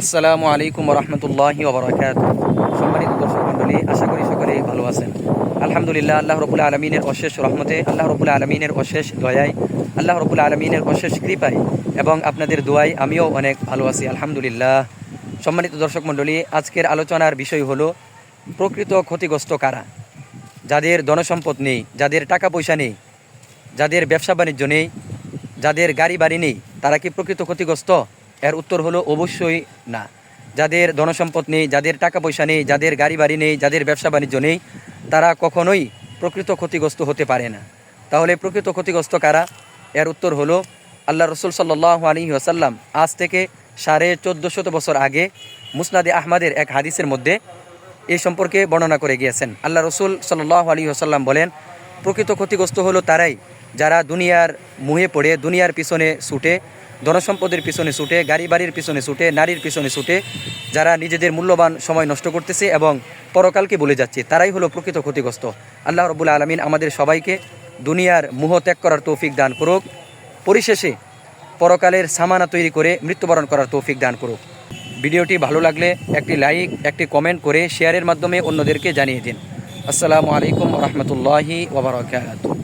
আসসালামু আলাইকুম রহমতুল্লাহি ওবরাকাতুহু। সম্মানিত দর্শক মণ্ডলী, আশা করি সকলেই ভালো আছেন। আলহামদুলিল্লাহ, আল্লাহ রবুল আলমিনের অশেষ রহমতে, আল্লাহ রবুল আলমিনের অশেষ দয়ায়, আল্লাহ রবুল আলমিনের অশেষ কৃপায় এবং আপনাদের দোয়ায় আমিও অনেক ভালো আছি আলহামদুলিল্লাহ। সম্মানিত দর্শক মণ্ডলী, আজকের আলোচনার বিষয় হলো প্রকৃত ক্ষতিগ্রস্ত কারা। যাদের ধনসম্পদ নেই, যাদের টাকা পয়সা নেই, যাদের ব্যবসা বাণিজ্য নেই, যাদের গাড়ি বাড়ি নেই, তারা কি প্রকৃত ক্ষতিগ্রস্ত? এর উত্তর হলো অবশ্যই না। যাদের ধনসম্পদ নেই, যাদের টাকা পয়সা নেই, যাদের গাড়ি বাড়ি নেই, যাদের ব্যবসা বাণিজ্য নেই, তারা কখনোই প্রকৃত ক্ষতিগ্রস্ত হতে পারে না। তাহলে প্রকৃত ক্ষতিগ্রস্ত কারা? এর উত্তর হলো আল্লাহ রসুল সাল্লাল্লাহু আলাইহি ওয়াসাল্লাম আজ থেকে 1450 বছর আগে মুসনাদে আহমদের এক হাদিসের মধ্যে এই সম্পর্কে বর্ণনা করে গিয়েছেন। আল্লাহ রসুল সাল্লাল্লাহু আলাইহি ওয়াসাল্লাম বলেন, প্রকৃত ক্ষতিগ্রস্ত হলো তারাই যারা দুনিয়ার মুহে পড়ে, দুনিয়ার পিছনে ছুটে, ধনসম্পদের পিছনে ছুটে, গাড়ি বাড়ির পিছনে ছুটে, নারীর পিছনে ছুটে, যারা নিজেদের মূল্যবান সময় নষ্ট করতেছে এবং পরকালকে ভুলে যাচ্ছে, তারাই হলো প্রকৃত ক্ষতিগ্রস্ত। আল্লাহ রব্বুল আলমিন আমাদের সবাইকে দুনিয়ার মোহ ত্যাগ করার তৌফিক দান করুক, পরিশেষে পরকালের সামানা তৈরি করে মৃত্যুবরণ করার তৌফিক দান করুক। ভিডিওটি ভালো লাগলে একটি লাইক, একটি কমেন্ট করে শেয়ারের মাধ্যমে অন্যদেরকে জানিয়ে দিন। আসসালামু আলাইকুম রহমতুল্লাহি ওবরাকাতুহু।